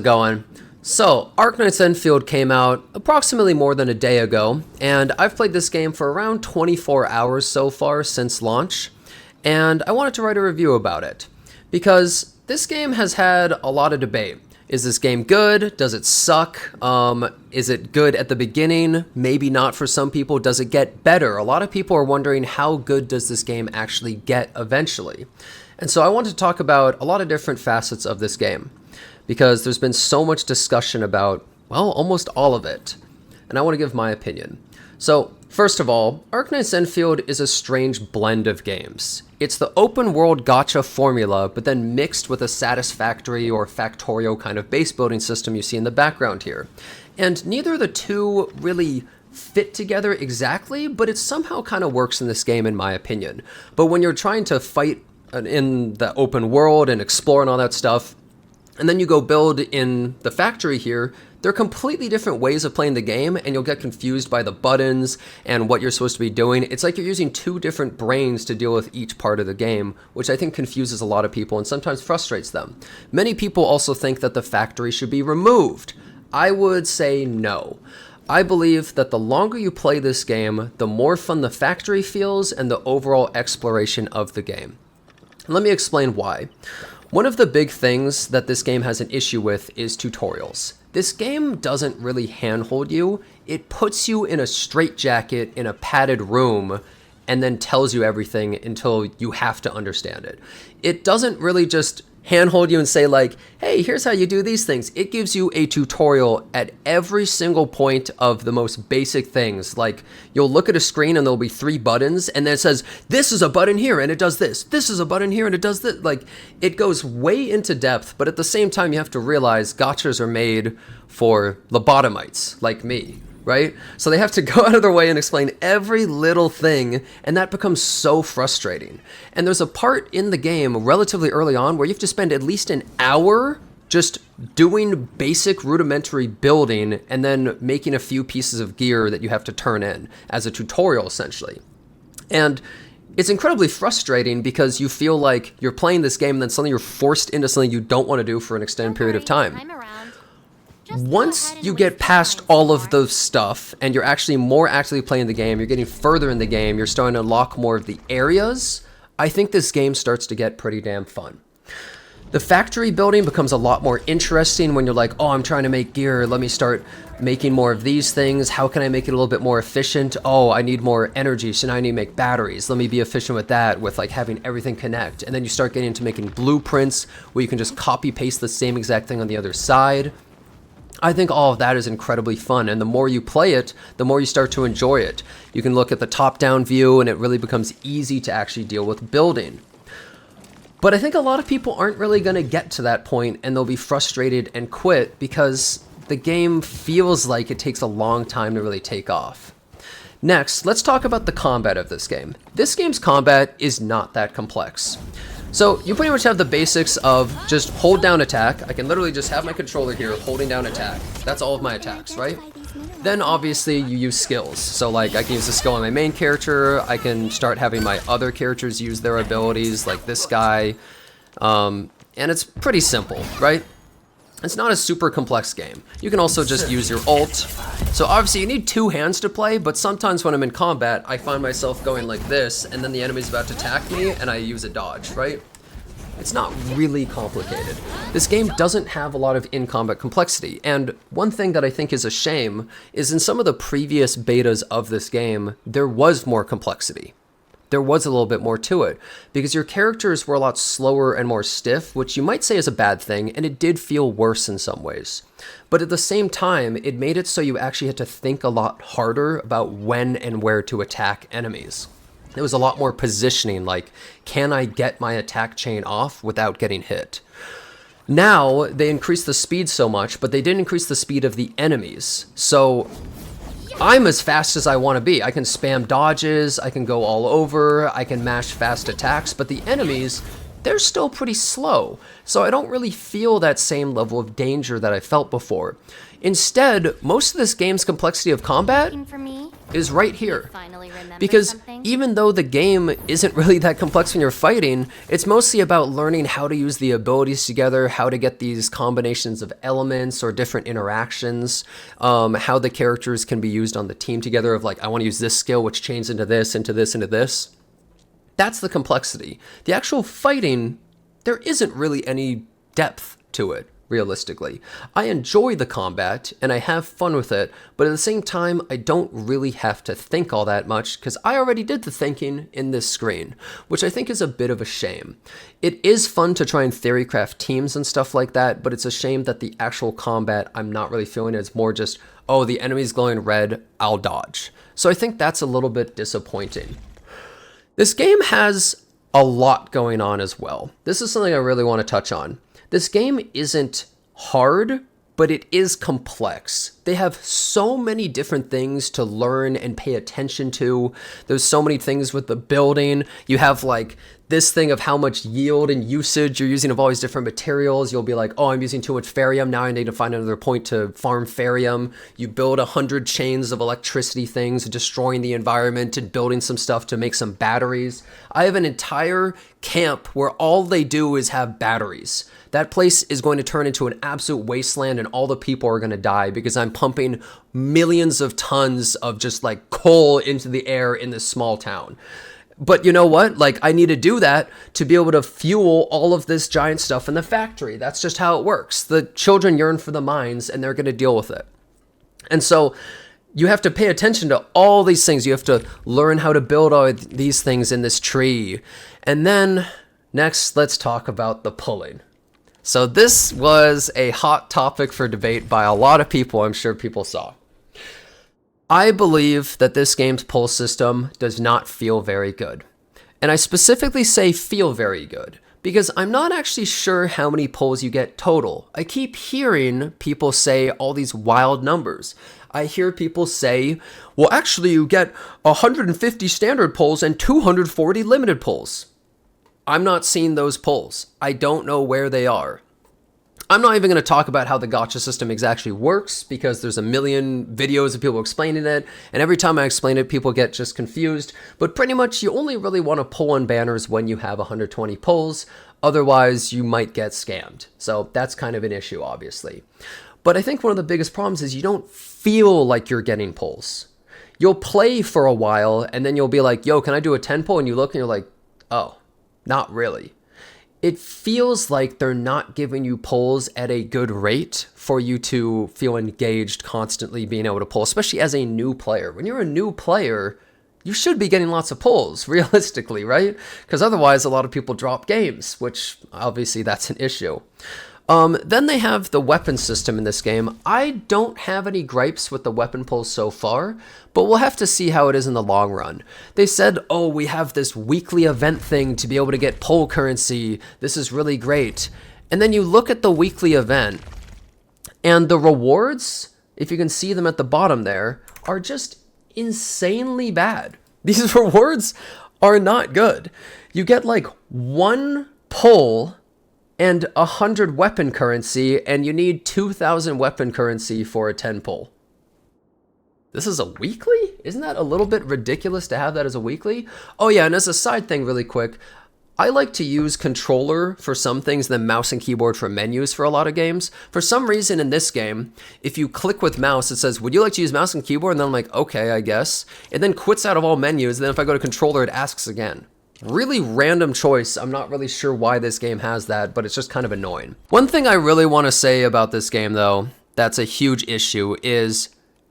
Going. So, Arknights Enfield came out approximately more than a day ago, and I've played this game for around 24 hours so far since launch, and I wanted to write a review about it, because this game has had a lot of debate. Is this game good? Does it suck? Is it good at the beginning? Maybe not for some people. Does it get better? A lot of people are wondering how good does this game actually get eventually? And so I want to talk about a lot of different facets of this game, because there's been so much discussion about, well, almost all of it. And I want to give my opinion. So, first of all, Arknights Enfield is a strange blend of games. It's the open world gacha formula, but then mixed with a satisfactory or factorial kind of base building system you see in the background here. And neither of the two really fit together exactly, but it somehow kind of works in this game in my opinion. But when you're trying to fight in the open world and explore and all that stuff, and then you go build in the factory here, they're completely different ways of playing the game, and you'll get confused by the buttons and what you're supposed to be doing. It's like you're using two different brains to deal with each part of the game, which I think confuses a lot of people and sometimes frustrates them. Many people also think that the factory should be removed. I would say no. I believe that the longer you play this game, the more fun the factory feels and the overall exploration of the game. Let me explain why. One of the big things that this game has an issue with is tutorials. This game doesn't really handhold you. It puts you in a straitjacket in a padded room and then tells you everything until you have to understand it. It doesn't really just handhold you and say like, hey, here's how you do these things. It gives you a tutorial at every single point of the most basic things. Like, you'll look at a screen and there'll be 3 buttons, and then it says, this is a button here and it does this. This is a button here and it does this. Like, it goes way into depth, but at the same time, you have to realize gachas are made for lobotomites like me, right? So they have to go out of their way and explain every little thing, and that becomes so frustrating. And there's a part in the game relatively early on where you have to spend at least an hour just doing basic rudimentary building and then making a few pieces of gear that you have to turn in as a tutorial, essentially. And it's incredibly frustrating because you feel like you're playing this game and then suddenly you're forced into something you don't want to do for an extended period of time. Once you get past all of those stuff and you're actually more actively playing the game, you're getting further in the game, you're starting to unlock more of the areas, I think this game starts to get pretty damn fun. The factory building becomes a lot more interesting when you're like, oh, I'm trying to make gear, let me start making more of these things. How can I make it a little bit more efficient? Oh, I need more energy, so now I need to make batteries. Let me be efficient with that, with like having everything connect. And then you start getting into making blueprints where you can just copy paste the same exact thing on the other side. I think all of that is incredibly fun, and the more you play it, the more you start to enjoy it. You can look at the top-down view, and it really becomes easy to actually deal with building. But I think a lot of people aren't really going to get to that point, and they'll be frustrated and quit because the game feels like it takes a long time to really take off. Next, let's talk about the combat of this game. This game's combat is not that complex. So you pretty much have the basics of just hold down attack. I can literally just have my controller here holding down attack. That's all of my attacks, right? Then obviously you use skills. So like I can use a skill on my main character. I can start having my other characters use their abilities like this guy. And it's pretty simple, right? It's not a super complex game. You can also just use your ult. So obviously you need 2 hands to play, but sometimes when I'm in combat, I find myself going like this, and then the enemy's about to attack me, and I use a dodge, right? It's not really complicated. This game doesn't have a lot of in-combat complexity, and one thing that I think is a shame is in some of the previous betas of this game, there was more complexity. There was a little bit more to it, because your characters were a lot slower and more stiff, which you might say is a bad thing, and it did feel worse in some ways. But at the same time, it made it so you actually had to think a lot harder about when and where to attack enemies. There was a lot more positioning, like, can I get my attack chain off without getting hit? Now, they increased the speed so much, but they didn't increase the speed of the enemies. So I'm as fast as I want to be. I can spam dodges, I can go all over, I can mash fast attacks, but the enemies they're still pretty slow, so I don't really feel that same level of danger that I felt before. Instead, most of this game's complexity of combat is right here. Because even though the game isn't really that complex when you're fighting, it's mostly about learning how to use the abilities together, how to get these combinations of elements or different interactions, how the characters can be used on the team together of like, I want to use this skill which chains into this, into this, into this. That's the complexity. The actual fighting, there isn't really any depth to it, realistically. I enjoy the combat, and I have fun with it, but at the same time, I don't really have to think all that much, because I already did the thinking in this screen, which I think is a bit of a shame. It is fun to try and theorycraft teams and stuff like that, but it's a shame that the actual combat, I'm not really feeling it. It's more just, oh, the enemy's glowing red, I'll dodge. So I think that's a little bit disappointing. This game has a lot going on as well. This is something I really want to touch on. This game isn't hard, but it is complex. They have so many different things to learn and pay attention to. There's so many things with the building. You have like this thing of how much yield and usage you're using of all these different materials. You'll be like, oh, I'm using too much ferrium. Now I need to find another point to farm ferrium. You build 100 chains of electricity things, destroying the environment and building some stuff to make some batteries. I have an entire camp where all they do is have batteries. That place is going to turn into an absolute wasteland and all the people are going to die because I'm pumping millions of tons of just like coal into the air in this small town. But you know what? Like, I need to do that to be able to fuel all of this giant stuff in the factory. That's just how it works. The children yearn for the mines and they're going to deal with it. And so you have to pay attention to all these things. You have to learn how to build all these things in this tree. And then next, let's talk about the pulling. So this was a hot topic for debate by a lot of people. I'm sure people saw. I believe that this game's pull system does not feel very good. And I specifically say feel very good because I'm not actually sure how many pulls you get total. I keep hearing people say all these wild numbers. I hear people say, well, actually you get 150 standard pulls and 240 limited pulls. I'm not seeing those pulls. I don't know where they are. I'm not even going to talk about how the gacha system actually works because there's a million videos of people explaining it, and every time I explain it, people get just confused. But pretty much you only really want to pull on banners when you have 120 pulls, otherwise you might get scammed. So that's kind of an issue, obviously. But I think one of the biggest problems is you don't feel like you're getting pulls. You'll play for a while, and then you'll be like, yo, can I do a 10 pull? And you look and you're like, oh, not really. It feels like they're not giving you pulls at a good rate for you to feel engaged constantly being able to pull, especially as a new player. When you're a new player, you should be getting lots of pulls, realistically, right? Because otherwise, a lot of people drop games, which obviously that's an issue. Then they have the weapon system in this game. I don't have any gripes with the weapon pulls so far, but we'll have to see how it is in the long run. They said, oh, we have this weekly event thing to be able to get pull currency. This is really great. And then you look at the weekly event, and the rewards, if you can see them at the bottom there, are just insanely bad. These rewards are not good. You get like 1 pull and 100 weapon currency, and you need 2,000 weapon currency for a 10 pull. This is a weekly? Isn't that a little bit ridiculous to have that as a weekly? Oh yeah, and as a side thing really quick, I like to use controller for some things than mouse and keyboard for menus for a lot of games. For some reason in this game, if you click with mouse, it says, would you like to use mouse and keyboard? And then I'm like, okay, I guess. It then quits out of all menus, and then if I go to controller, it asks again. Really random choice. I'm not really sure why this game has that, but it's just kind of annoying. One thing I really want to say about this game, though, that's a huge issue, is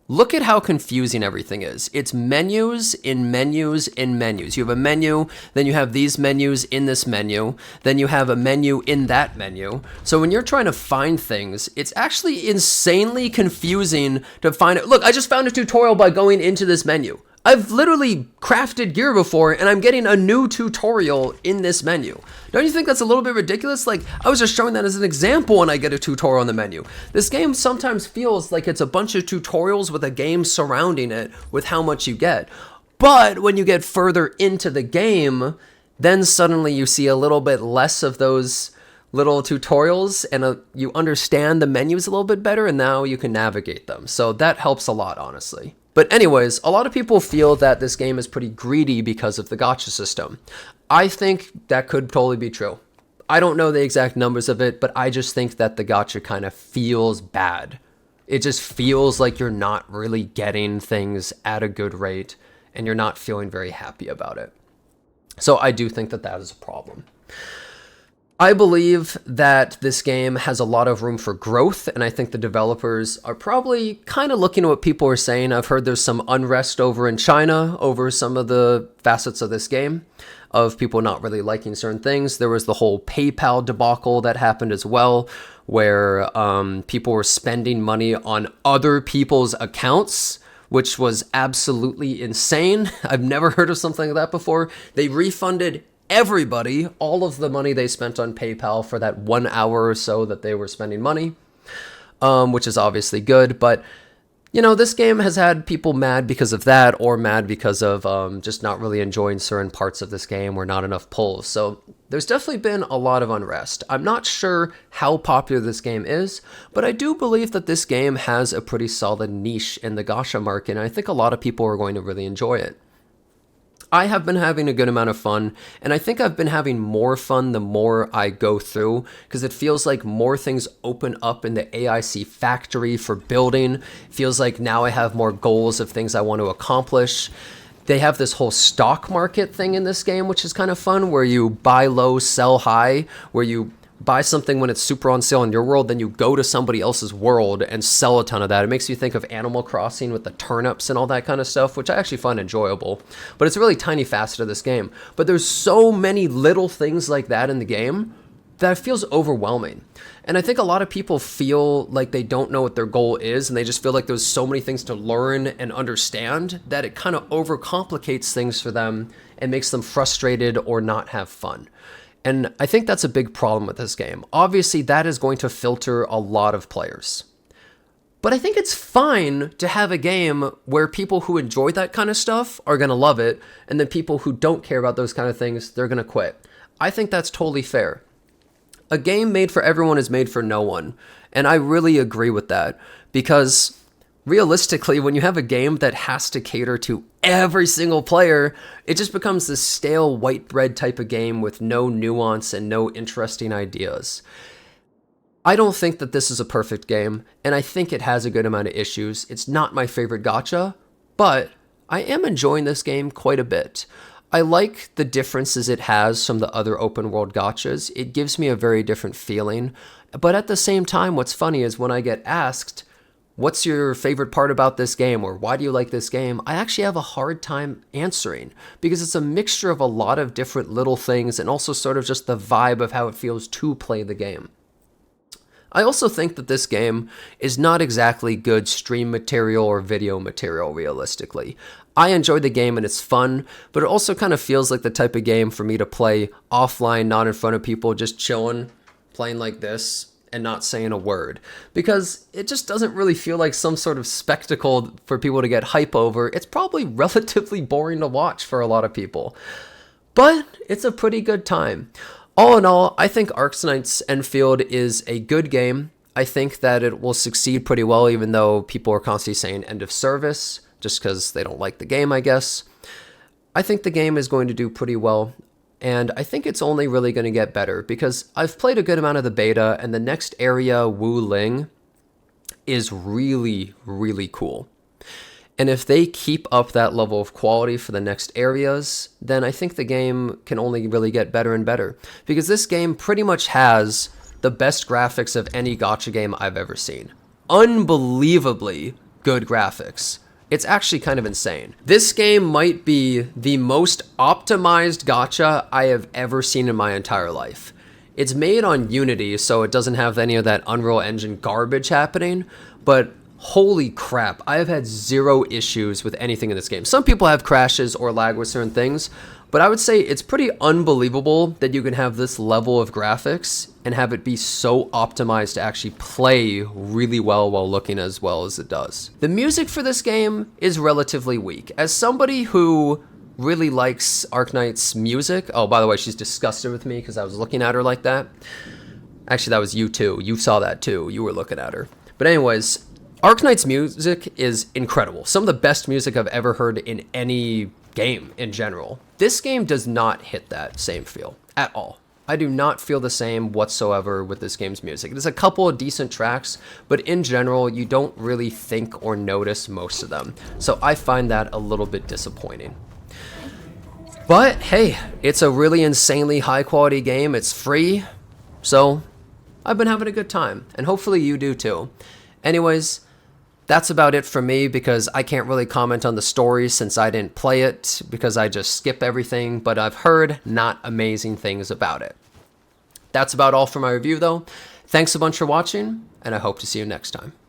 look at how confusing everything is. It's menus in menus in menus. You have a menu, then you have these menus in this menu, then you have a menu in that menu. So when you're trying to find things, it's actually insanely confusing to find it. Look, I just found a tutorial by going into this menu. I've literally crafted gear before, and I'm getting a new tutorial in this menu. Don't you think that's a little bit ridiculous? Like, I was just showing that as an example when I get a tutorial in the menu. This game sometimes feels like it's a bunch of tutorials with a game surrounding it with how much you get. But when you get further into the game, Then suddenly you see a little bit less of those little tutorials and you understand the menus a little bit better, and now you can navigate them. So that helps a lot, honestly. But anyways, a lot of people feel that this game is pretty greedy because of the gacha system. I think that could totally be true. I don't know the exact numbers of it, but I just think that the gacha kind of feels bad. It just feels like you're not really getting things at a good rate and you're not feeling very happy about it. So I do think that that is a problem. I believe that this game has a lot of room for growth, and I think the developers are probably kind of looking at what people are saying. I've heard there's some unrest over in China over some of the facets of this game, of people not really liking certain things. There was the whole PayPal debacle that happened as well, where people were spending money on other people's accounts, which was absolutely insane. I've never heard of something like that before. They refunded everybody all of the money they spent on PayPal for that 1 hour or so that they were spending money, which is obviously good. But, you know, this game has had people mad because of that, or mad because of just not really enjoying certain parts of this game or not enough pulls. So there's definitely been a lot of unrest. I'm not sure how popular this game is, but I do believe that this game has a pretty solid niche in the gacha market, and I think a lot of people are going to really enjoy it. I have been having a good amount of fun, and I think I've been having more fun the more I go through, because it feels like more things open up in the AIC factory for building. It feels like now I have more goals of things I want to accomplish. They have this whole stock market thing in this game, which is kind of fun, where you buy low, sell high, where you buy something when it's super on sale in your world, then you go to somebody else's world and sell a ton of that. It makes me think of Animal Crossing with the turnips and all that kind of stuff, which I actually find enjoyable. But it's a really tiny facet of this game. But there's so many little things like that in the game that it feels overwhelming. And I think a lot of people feel like they don't know what their goal is, and they just feel like there's so many things to learn and understand that it kind of overcomplicates things for them and makes them frustrated or not have fun. And I think that's a big problem with this game. Obviously, that is going to filter a lot of players. But I think it's fine to have a game where people who enjoy that kind of stuff are going to love it, and then people who don't care about those kind of things, they're going to quit. I think that's totally fair. A game made for everyone is made for no one. And I really agree with that, because realistically, when you have a game that has to cater to every single player, it just becomes this stale white bread type of game with no nuance and no interesting ideas. I don't think that this is a perfect game, and I think it has a good amount of issues. It's not my favorite gacha, but I am enjoying this game quite a bit. I like the differences it has from the other open world gachas. It gives me a very different feeling. But at the same time, what's funny is when I get asked, what's your favorite part about this game, or why do you like this game? I actually have a hard time answering, because it's a mixture of a lot of different little things and also sort of just the vibe of how it feels to play the game. I also think that this game is not exactly good stream material or video material, realistically. I enjoy the game and it's fun, but it also kind of feels like the type of game for me to play offline, not in front of people, just chilling, playing like this, and not saying a word, because it just doesn't really feel like some sort of spectacle for people to get hype over. It's probably relatively boring to watch for a lot of people, but it's a pretty good time. All in all, I think Arknights Endfield is a good game. I think that it will succeed pretty well, even though people are constantly saying end of service, just because they don't like the game, I guess. I think the game is going to do pretty well. And I think it's only really going to get better, because I've played a good amount of the beta, and the next area, Wu Ling, is really, really cool. And if they keep up that level of quality for the next areas, then I think the game can only really get better and better. Because this game pretty much has the best graphics of any gacha game I've ever seen. Unbelievably good graphics. It's actually kind of insane. This game might be the most optimized gacha I have ever seen in my entire life. It's made on Unity, so it doesn't have any of that Unreal Engine garbage happening, but holy crap, I have had zero issues with anything in this game. Some people have crashes or lag with certain things, but I would say it's pretty unbelievable that you can have this level of graphics and have it be so optimized to actually play really well while looking as well as it does. The music for this game is relatively weak. As somebody who really likes Arknights music. Oh, by the way, she's disgusted with me because I was looking at her like that. Actually, that was you too. You saw that too. You were looking at her. But anyways, Arknights music is incredible. Some of the best music I've ever heard in any game in general. This game does not hit that same feel at all. I do not feel the same whatsoever with this game's music. There's a couple of decent tracks, but in general, you don't really think or notice most of them. So I find that a little bit disappointing. But hey, it's a really insanely high quality game. It's free. So I've been having a good time, and hopefully you do too. Anyways, that's about it for me because I can't really comment on the story since I didn't play it because I just skip everything, but I've heard not amazing things about it. That's about all for my review though. Thanks a bunch for watching, and I hope to see you next time.